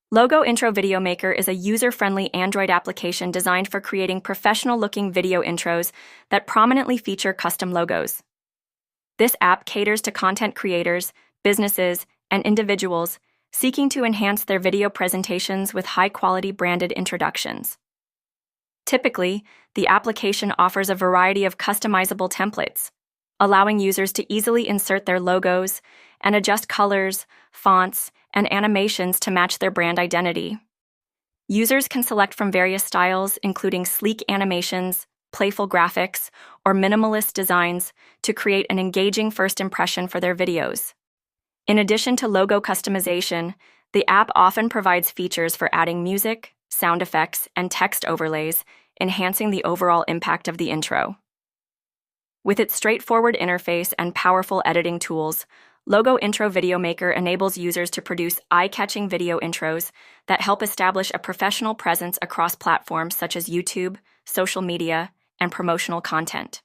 Logo Intro Video Maker is a user-friendly Android application designed for creating professional-looking video intros that prominently feature custom logos. This app caters to content creators, businesses, and individuals seeking to enhance their video presentations with high-quality branded introductions. Typically, the application offers a variety of customizable templates, allowing users to easily insert their logos and adjust colors, fonts, and animations to match their brand identity. Users can select from various styles, including sleek animations, playful graphics, or minimalist designs, to create an engaging first impression for their videos. In addition to logo customization, the app often provides features for adding music, sound effects, and text overlays, enhancing the overall impact of the intro. With its straightforward interface and powerful editing tools, Logo Intro Video Maker enables users to produce eye-catching video intros that help establish a professional presence across platforms such as YouTube, social media, and promotional content.